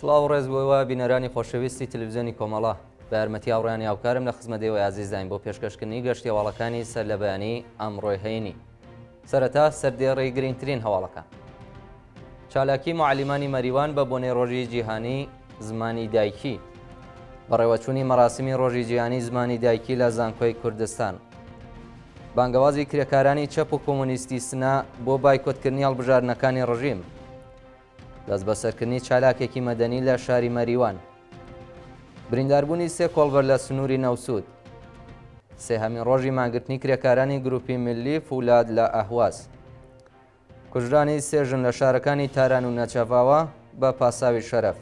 سڵاو ڕێزبووەوە بینەرانی خۆشەویستی تەلەڤیزیۆنی کۆمەڵە بە یارمەتی هاوڕێیانی هاوکارم لە خزمەتەوەی ئازیزداین بۆ پێشکەشکردنی گەشتی هەواڵەکانی سەر لە بەیانی ئەمڕۆی هەینی. سەرەتا سەردێڕی گرنگترین هەواڵەکان. چالاکی معلیمانی مەریوان بە بۆنەی ڕۆژی جیهانی زمانی دایکی. بەڕێوەچوونی مەراسمی ڕۆژی جیهانی زمانی دایکی لە زانکۆی کوردستان. بانگەوازی کرێکارانی چەپ و کۆمونیستی سنا بۆ بایکۆتکردنی هەڵبژاردنەکانی ڕژیم. دەست بەسەرکردنی چالاکێکی مەدەنی لە شاری مەریوان. برینداربوونی سێ کۆڵبەر لە سنووری نەوسود. سێهەمین ڕۆژی مانگرتنی کرێکارانی گروپی ملی فولاد لە ئەهواز. کوژرانی سێژن لە شارەکانی تاران و نەچەڤاوە بە پاساوی شەرەف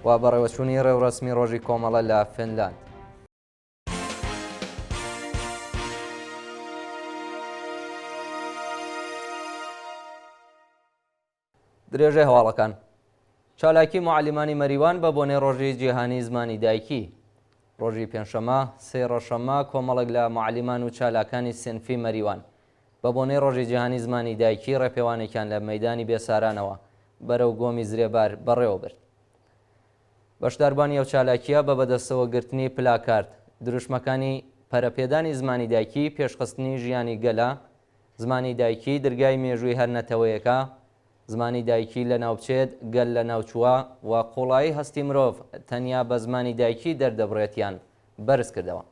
و بەڕێوەچوونی ڕێوڕەسمی ڕۆژی کۆمەڵە لە فینلاند. درێژەی هەواڵەکان. چالاکی معلیمانی مەریوان بە بۆنەی ڕۆژی جیهانی زمانی دایکی. ڕۆژی پێنجشەمە سێ ڕۆژشەمە کۆمەڵێک لە معلیمان و چالاکانی سنفی مەریوان بە بۆنەی ڕۆژی جیهانی زمانی دایکی ڕێپێوانێکیان لە مەیدانی بێسارانەوە بەرەو گۆمی زرێبار بەڕێوە برد. بەشداربوانی ئەو چالاکیە بە بەدەستەوە گرتنی پلاکارد دروشمەکانی پەرەپێدانی زمانی دایکی، پێشخستنی ژیانی گەلە، زمانی دایکی دەرگای مێژووی هەر نەتەوەیەکە، زمانی دایکی لە ناوچێت گەل لە ناوچووە و قوڵایی هەستی مرۆڤ تەنیا بە زمانی دایکی دەردەبڕێتیان بەرز کردەوە.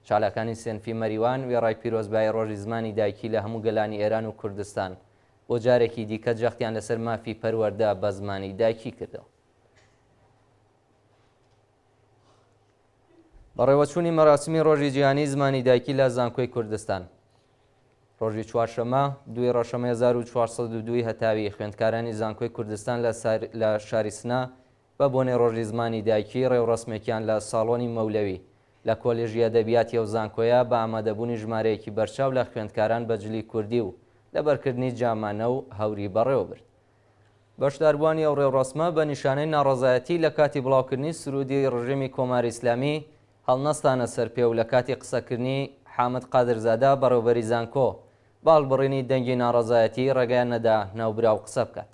چالاکانی سێنفی مەریوان وێڕای پیرۆزبایی ڕۆژی زمانی دایکی لە هەموو گەلانی ئێران و کوردستان بۆ جارێکی دیکە جەختیان لەسەر مافی پەروەردە بە زمانی دایکی کردەوە. بەڕێوەچوونی مەراسمی ڕۆژی جیهانی زمانی دایکی لە زانکۆی کوردستان. ڕۆژی چوارشەمە 2 ڕۆژشەمە 1402 هەتاوی خوێندکارانی زانکۆی کوردستان لە شاری سنا بە بۆنەی ڕۆژی زمانی دایکی ڕێوڕەسمێکیان لە ساڵۆنی مەولەوی لە کۆلێژی ئەدەبیاتی ئەو زانکۆیە بە ئامادەبوونی ژمارەیەکی بەرچاو لە خوێندکاران بەجلی کوردی و لە بەرکردنی جامانە و هەوری بەڕێوە برد. بەشداربوانی ئەو ڕێوڕەسمە بە نیشانەی ناڕەزایەتی لە کاتی بڵاوکردنی سرودی ڕژیمی کۆماری ئیسلامی هەڵنەستانە سەرپێ و لە کاتی قسەکردنی حامد قادرزادە بەڕێوەبەری زانکۆ باڵبڕینی دەنگی ناڕەزایەتی ڕێگەیان نەدا ناوبراو قسە بکات.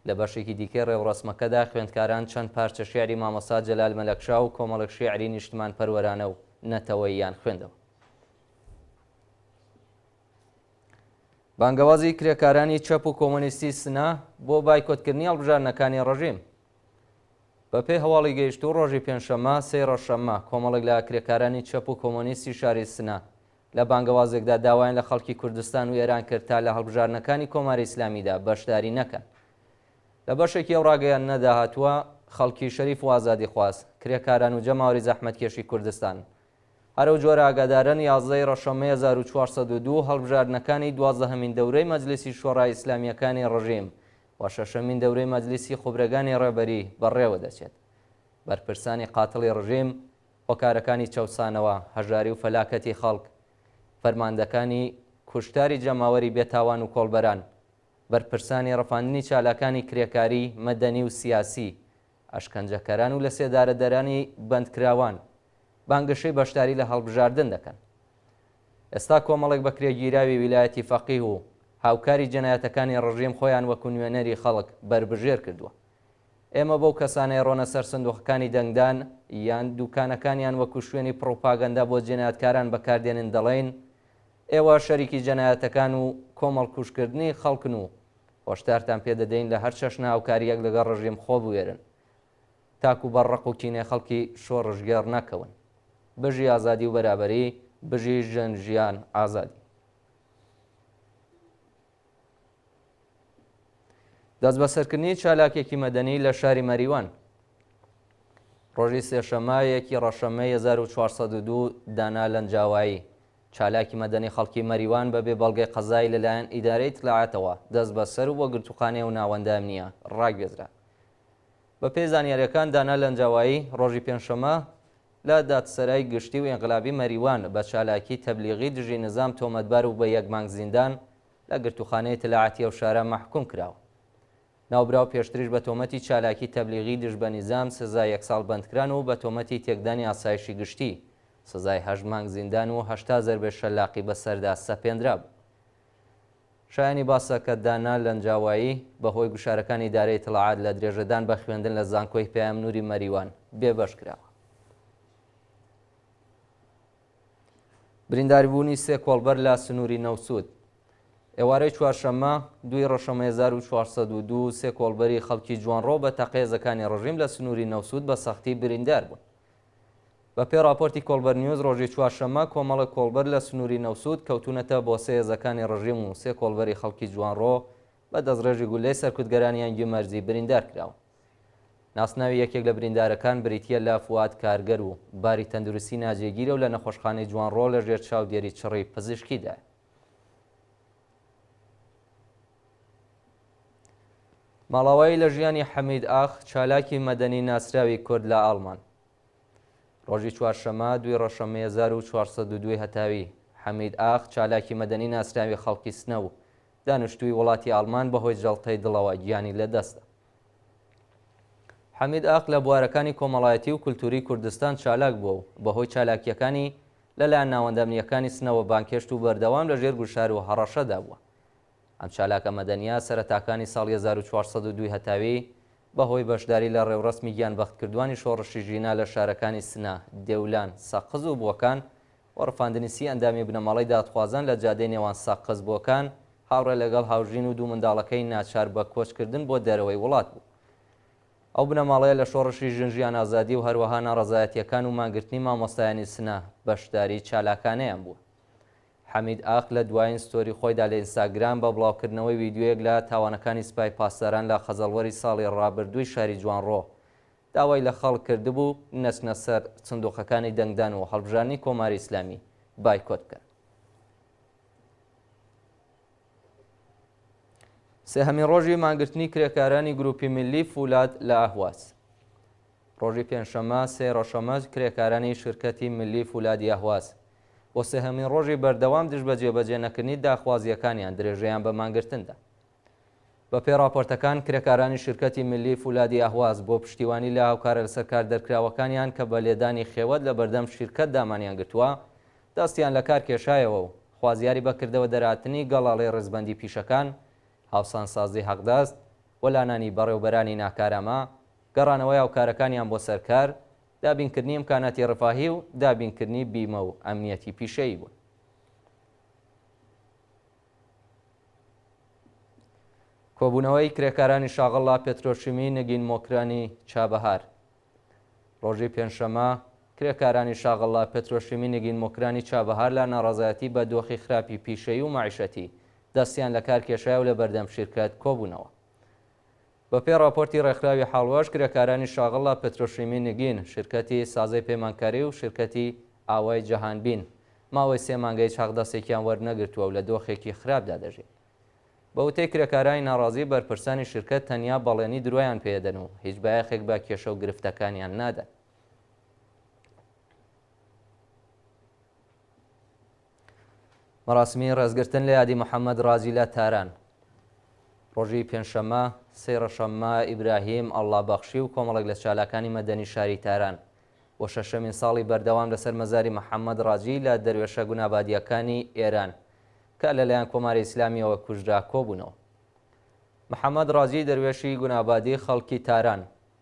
لە بەشێکی دیکەی ڕێوڕەسمەکەدا خوێندکاران چەند پارچە شیعری مامۆستا جەلال مەلەکشا و کۆمەڵێک شیعری نیشتمان پەروەرانە و نەتەوەییان خوێندەوە. بانگەوازی کرێکارانی چەپ و کۆمونیستی سنا بۆ بایکۆتکردنی هەڵبژاردنەکانی ڕژیم. بەپێی هەواڵی گەیشتوو ڕۆژی پێنجشەمە سێ ڕۆژشەمە کۆمەڵێک لە کرێکارانی چەپ و کۆمۆنیستی شاری سنا لە بانگەوازێکدا داوایان لە خەڵکی کوردستان و ئێران کرد تا لە هەڵبژاردنەکانی کۆماری ئیسلامیدا بەشداری نەکەن. لە بەشێکی ئەو ڕاگەیان نەداهاتووە خەڵکی شەریف و ئازادی خواست، کرێکاران و جەماوەری زەحمەتکێشی کوردستان. هەرو جۆرە ئاگادارن 11 ڕۆژشەمە 1402 هەڵبژاردنەکانی 12هەمین دەورەی مەجلیسی شۆڕای ئیسلامیەکانی ڕژیم و 6هەمین دەورەی مەجلیسی خوبرەکانی ڕێبەری بەڕێوە دەچێت. بەرپرسانی قاتڵی ڕژیم، هۆکارەکانی چەوسانەوە، هەژاری و فەلاکەتی خەڵک، فەرماندەکانی کوشتاری جەماوەری بێتاوان و کۆڵبەران، بەرپرسانی ڕەفاندنی چالاکانی کرێکاری مەدەنی و سیاسی، ئەشکەنجەکەران و لە سێدارەدەرانی بەندکراوان بانگەشەی بەشداری لە هەڵبژاردن دەکەن. ئێستا کۆمەڵێک بە کرێگیراوی ویلایەتی فەقیه و هاوکاری جەنایەتەکانی ڕژیم خۆیان وەکو نوێنەری خەڵک بربژێر کردووە. ئێمە بەو کەسانەی ڕۆنە سەر سندوقەکانی دەنگدان یان دوکانەکانیان وەکو شوێنی پڕۆپاگەندا بۆ جێنایەتکاران بەکاردێنن دەڵێن ئێوە شەریکی جەنایەتەکان و کۆمەڵ کوشکردنی خەڵکن و هۆشدارتان پێدەدەین لە هەر چەشنە هاوکاریەک لەگەڵ ڕژیم خۆ بوێرن تاکو بەڕق و کینێ خەڵکی شۆڕژگێڕ نەکەون. بژی ئازادی و بەرابەری، بژی ژن ژیان ئازادی. دەست بەسەرکردنی چالاکێکی مەدەنی لە شاری مەریوان. ڕۆژی سێشەمە 1 ڕۆژشەمە 1402 دانا لەنجاوایی چالاکی مەدەنی خەڵکی مەریوان بەبێ بەڵگەی قەزای لەلایەن ئیدارەی اطلاعاتەوە دەست بەسەر و بۆ گرتوخانەی و ناوەندە ئەمنیە ڕاگوێزرا. بە پێی زانیاریەکان دانا لەنجاوایی ڕۆژی پێنجشەمە لە دادسەرای گشتی و ئینقلابی مەریوان بە چالاکی تەبلیغی دژی نظام تۆمەتبار و بە 1 مانگ زیندان لە گرتوخانەی اطلاعاتی ئەو شارە مەحکوم کراوە. ناوبراو پێشتریش بە تۆمەتی چالاکی تەبلیغی دژ بە نیزام سزای 1 ساڵ بەندکران و بە تۆمەتی تێکدانی ئاسایشی گشتی سزای 8 مانگ زیندان و 80 زەربە شەلاقی بەسەردا سەپێنرا بوو. شایانی باسەکە دانا لەنجاوایی بەهۆی گوشارەکانی ئیدارەی اطلاعات لە درێژەدان بە خوێندن لە زانکۆی پێام نووری مەریوان بێبەش کراوە. برینداریبوونی سێ کۆڵبەر لە سنووری نەوسود. ئێوارەی چوارشەممە 2 ڕەشەمە 1402 سێ کۆڵبەری خەڵکی جوانڕۆ بە تەقێزەکانی ڕژیم لە سنووری نەوسود بە سەختی بریندار بوون. بە پێ راپۆرتی کۆڵبەر نیوز ڕۆژی چوارشەممە کۆمەڵە کۆڵبەر لە سنووری نەوسود کەوتونەتە بۆ سێ هێزەکانی ڕژیم و سێ کۆڵبەری خەڵکی جوانڕۆ بە دەستڕێژی گولەی سەرکوتگەرانی یانگی مەرزی بریندار کراون. ناسناوی یەکێک لە بریندارەکان بریتیە لە فواد کارگەر و باری تەندروستی ناجێگیرە و لە نەخۆشخانەی جوانڕۆ لە ژێر چاودێری چڕی پزیشکیدا. ماڵاوایی لە ژیانی حەمید ئاخ چالاکی مەدەنی ناسراوی کورد لە ئاڵمان. ڕۆژی چوارشەممە 2 ڕەشەمە 1402 هەتاوی حەمید ئاخ چالاکی مەدەنی ناسراوی خەڵکی سنە و دانیشتووی وڵاتی ئاڵمان بەهۆی جەڵتەی دڵەوە گیانی لەدەستە. حەمید ئاخ لە بوارەکانی کۆمەڵایەتی و کولتوری کوردستان چالاک بووە و بەهۆی چالاکیەکانی لەلایەن ناوەندەمنیەکانی سنەوە بانکێشت و بەردەوام لە ژێر گوشار و هەڕەشەدا بووە. ئەم چالاکە مەدەنیە سەرەتاکانی ساڵی 1402 هەتاوی بەهۆی بەشداری لە ڕێوڕسمی گیانبەختکردوانی شۆڕشی ژینا لە شارەکانی سنە، دێولان، سەقز و بۆکان و ڕفاندنیسی ئەندامی بنەماڵی دادخوازان لە جادەی نێوان سەقز بۆکان هاوڕێ لەگەڵ هاوژین و دوو منداڵەکەی ناچار بە کۆچکردن بۆ دەرەوەی وڵات بوو. ئەو بنەماڵەیە لە شۆڕشی ژنجیان ئازادی و هەروەها ناڕەزایەتیەکان و مانگرتنی مامۆستایانی سنە بەشداری چالاکانەیان بووە. حەمید ئاخ لە دوایین ستۆری خۆیدا لە ئینستاگرام بە بڵاوکردنەوەی ویددیوەیەک لە تاوانەکانی سوپای پاسداران لە خەزەڵوەری ساڵی ڕابردووی شاری جوانڕۆ داوای لە خەڵک کردبوو نەچنە سەر چندۆخەکانی دەنگدان و هەڵبژاردنی کۆماری ئیسلامی بایکۆت بکەن. سێهەمین ڕۆژی مانگرتنی کرێکارانی گروپی میلی فولاد لە ئاهواز. ڕۆژی پێنجشەممە 3 ڕەشەمە کرێکارانی شرکەتی میلی فولادی ئاهواز بۆ سێهەمین ڕۆژی بەردەوام دژ بە جێبەجێ نەکردنی داخوازیەکانیان درێژەیان بە مانگرتندا. بە پێ راپۆرتەکان کرێکارانی شرکەتی میلی فولادی ئاهواز بۆ پشتیوانی لە هاوکارە لەسەر کار دەرکراوەکانیان کە بە لێدانی خێوەت لە بەردەم شیرکەت دامانیان گرتووە دەستیان لە کار کێشایەوە و خوازیاری بەکردەوە دەرهاتنی گەڵاڵی ڕێزبەندی پیشەکان، هاوسانسازی حەقدەست، وەلانانی بەڕێوەبەرانی ناکارەما، گەڕانەوەی هاوکارەکانیان بۆ سەرکار، دابینکردنی ئیمکاناتی ڕفاهی و دابینکردنی بیمە و ئەمنیەتی پیشەیی بوون. کۆبوونەوەی کرێکارانی شاغڵا پێترۆشیمی نگین مۆکرانی چابەهار. ڕۆژی پێنجشەممە کرێکارانی شاغڵا پێترۆشیمی نگین مۆکرانی چابەهار لە ناڕەزایەتی بە دۆخی خراپی پیشەیی و مەعیشەتی دەستیان لە کار کێشایە و لە بەردەم شیرکەت کۆبوونەوە. بە پێ راپۆرتی ڕێکخراوی حاڵوەش کرێکارانی شاغڵا پێترۆشیمی نگین شرکەتی سازەی پەیمانکاری و شرکەتی ئاوای جەهانبین ماوەی 3 مانگەی چاقدەسێکیان وەرنەگرتووە و لە دۆخێکی خراپدا دەژێت. بە وتەی کرێکارانی ناڕازی بەرپرسانی شرکەت تەنیا بەڵێنی درۆیان پێدەن و هیچ بایەخێک بە کێشە و گرفتەکانیان نادەن. مەراسمی ڕێزگرتن لە یادی محەممەد رازی لە تاران. ڕۆژی پێنجشەممە 3 ڕەشەممە ئیبراهیم ئەڵڵابەخشی و کۆمەڵێک لە چالاکانی مەدەنی شاری تاران بۆ 6مین ساڵی بەردەوام لەسەر مەزاری محەممەد رازی لە دەروێشە گونابادیەکانی ئێران کە لەلایەن کۆماری ئیسلامیەوە کوژرا کۆبوونەوە. محەممەد رازی دەروێشی گونابادی خەڵکی تاران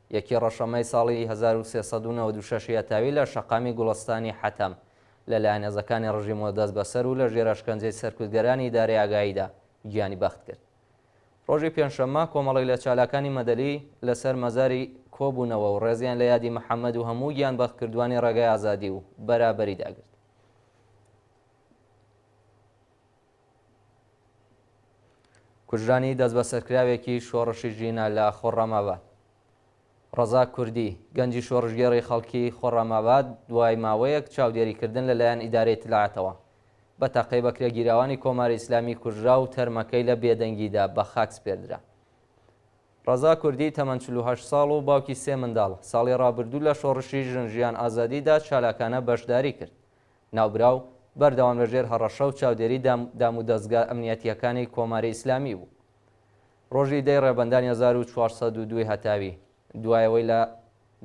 1 ڕەشەمەی ساڵی 1396 هەتاوی لە شەقامی گوڵستانی حەتەم لەلایەن هێزەکانی ڕژیمەوە دەست بەسەر و لە ژێر ئەشکەنجەی سەرکوتگەرانی ئیدارەی ئاگاییدا گیانی بەخت کرد. ڕۆژی پێنجشەممە کۆمەڵێک لە چالاکانی مەدەلی لەسەر مەزاری کۆبوونەوە و ڕێزیان لە یادی محەممەد و هەموو گیان بەختکردوانی ڕێگای ئازادی و بەرابەری داگرت. کوژرانی دەست بە سەرکراوێکی شۆڕشی ژینە لە خۆڕەماباد. ڕەزا کوردی گەنجی شۆڕژگێڕی خەڵکی خۆڕەماباد دوای ماوەیەک چاودێریکردن لەلایەن ئیدارەی اطلاعاتەوە بە تەقەی بەکرێگیراوانی کۆماری ئیسلامی کوژرا و تەرمەکەی لە بێدەنگیدا بە خاک سپێردرا. ڕەزا کوردی تەمەن 48 ساڵ و باوکی 3 منداڵ ساڵی ڕابردوو لە شۆڕشی ژنجیان ئازادیدا چالاکانە بەشداری کرد. ناوبراو بەردەوام لەژێر هەڕەشە و چاودێری دام و دەستگا ئەمنیەتیەکانی کۆماری ئیسلامی بوو. ڕۆژی 10 ڕێبەندانی 1402 هەتاوی دوایەوەی لە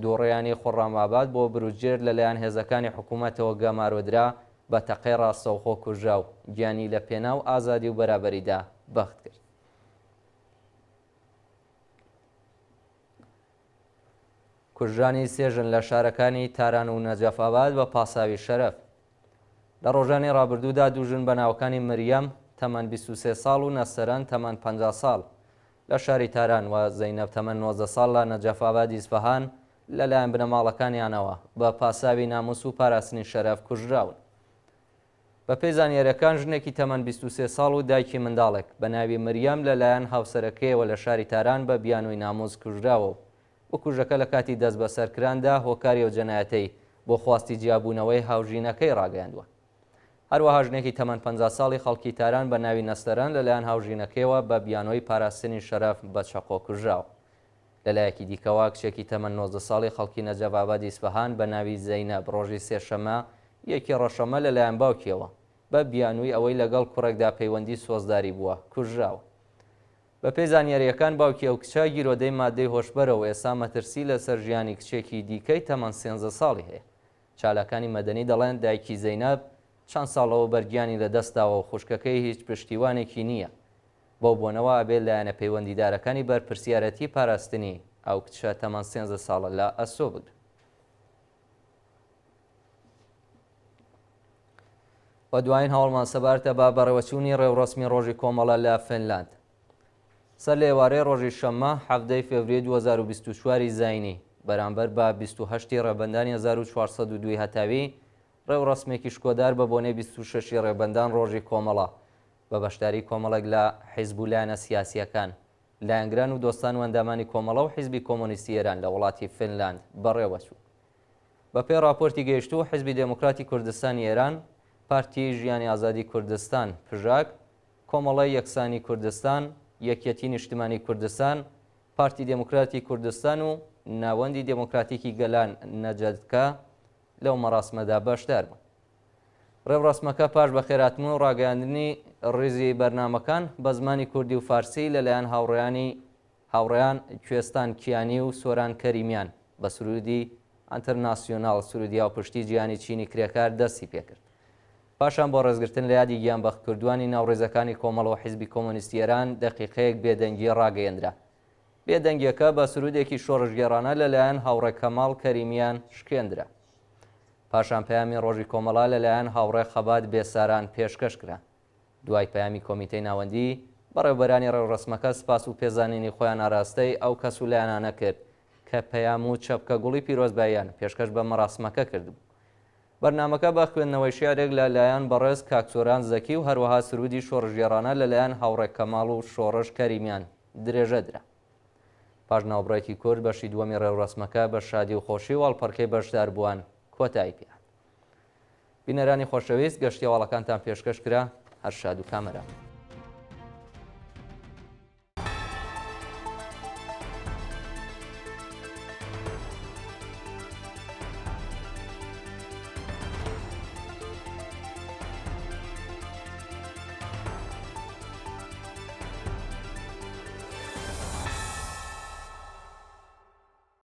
دۆڕیانی خۆڕەماباد بۆ بروجێر لەلایەن هێزەکانی حکوومەتەوە گەمارۆدرا بە تەقەی ڕاستەوخۆ کوژرا و گیانی لە پێناو ئازادی و بەرابەریدا بەخت کرد. کوژرانی سێژن لە شارەکانی تاران و نەجەفاباد بە پاساوی شەرەف. لە ڕۆژانی ڕابردوودا دوژن بە ناوەکانی مریەم تەمەن 23 ساڵ و نەسەرەن تەمەن 50 ساڵ لە شاری تاران و زەینەب تەمەن 19 ساڵ لە نەجەفابادی ئیسفەهان لەلایەن بنەماڵەکانیانەوە بە پاساوی ناموس و پاراستنی شەرەف کوژراون. بە پێی زانیاریەکان ژنێکی تەمەن 23 ساڵ و دایکی منداڵێک بە ناوی مریەم لەلایەن هاوسەرەکەیەوە لە شاری تاران بە بیانووی ناموس کوژراوە و کوژەکە لە کاتی دەست بە سەرکراندا هۆکاری و جەنایەتەی بۆ خواستی جیابوونەوەی هاوژینەکەی ڕاگەیاندووە. هەروەها ژنێکی تەمەن 50 ساڵی خەڵکی تاران بە ناوی نەستەرەن لەلایەن هاوژینەکەیەوە بە بیانۆی پاراستنی شەرەف بە چەقۆ کوژراوە. لەلایەکی دیکەوە کچێکی تەمەن 19 ساڵی خەڵکی نەجەفابادی ئیسفەهان بە ناوی زەینەب ڕۆژی سێشەمە یەکی ڕەشەمە لەلایەن باوکیەوە بە بیانووی ئەوەی لەگەڵ کوڕێکدا پەیوەندی سۆزداری بووە کوژراوە. بە پێی زانیاریەکان باوکی ئەو کچە گیرۆدەی مادەی هۆشبەرە و ئێستا مەترسی لەسەر ژیانی کچێکی دیکەی تەمەن 13 ساڵی هەیە. چالاکانی مەدەنی دەڵێن دایکی زەینەب چەند ساڵەوە بەرگیانی لەدەستاوە و خوشکەکەی هیچ پشتیوانێکی نییە. بۆ بۆنەوە ئەبێ لایەنە پەیوەندیدارەکانی بەرپرسیارەتی پاراستنی ئەو کچە تەمەن 13 ساڵە لە ئەسۆ بگرن. و دوایین هەوڵمان سەبارەتە بە بەڕێوەچوونی ڕێوڕەسمی ڕۆژی کۆمەڵە لە فینلاند. سەر لە ئێوارەی ڕۆژی شەممە 17 فێڤریە 2024 زاینی بەرامبەر بە 28 ڕێبەندانی 1402 هەتاوی ڕێوڕەسمێکی شکۆدار بە بۆنەی 26 ڕێبەندان ڕۆژی کۆمەڵە بە بەشداری کۆمەڵێک لە حیزب و لایەنە سیاسیەکان لایەنگران و دۆستان و ئەندامانی کۆمەڵە و حیزبی کۆمۆنیستی ئێران لە وڵاتی فینلاند بەڕێوەچوو. بە پێی راپۆرتی گەیشتوو حیزبی دموکراتی کوردستانی ئێران، پارتی ژیانی ئازادی کوردستان پژاک، کۆمەڵی یەکسانی کوردستان، یەکێتی نیشتیمانی کوردستان، پارتی دموکراتی کوردستان و ناوەندی دموکراتیکی گەلان نەجەدکە لەو مەراسمەدا بەشدار بوون. ڕێوڕەسمەکە پاش بە خێراتن و ڕاگەیاندنی ڕێزی بەرنامەکان بە زمانی کوردی و فارسی لەلایەن هاوڕێیان کوێستان کیانی و سۆران کەریمیان بە سرودی ئەنتەرناسیۆناڵ سرودیا و پشتی جیهانی چینی کرێکار دەستی پێکرد. پاشان بۆ ڕێزگرتن لە یادی گیانبەخت کردوانی ناوڕێزەکانی کۆمەڵ و حیزبی کۆمۆنیستی ئێران دەقیقەیەک بێدەنگی ڕاگەیەندرا. بێدەنگیەکە بە سرودێکی شۆڕژگێڕانە لەلایەن هاوڕێ کەماڵ کەریمیان شکێندرا. پاشان پەیامی ڕۆژی کۆمەڵا لەلایەن هاوڕێ خەبات بێساران پێشکەش کرا. دوای پەیامی کۆمیتەی ناوەندی بەڕێوەبەرانی ڕێوڕەسمەکە سپاس و پێزانینی خۆیان ئاراستەی ئەو کەس و لایەنانە کرد کە پەیام و چەپکە گوڵی پیرۆزباییان پێشکەش بە مەراسمەکە کردبوو. بەرنامەکە بە خوێندنەوەی شیعرێک لەلایەن بەڕێز کاکسۆران زەکی و هەروەها سرودی شۆڕژگێڕانە لەلایەن هاوڕێ کەماڵ و شۆڕش کەریمیان درێژە درا. پاش ناوبڕێکی کورد بەشی دووەمی ڕێوڕەسمەکە بە شادی و خۆشی و هەڵپەڕکەی بەشدار بووان کۆتایی پێ. بینەرانی خۆشەویست گەشتی هەواڵەکانتان پێشکەش کرا. هەر شاد و کامەران.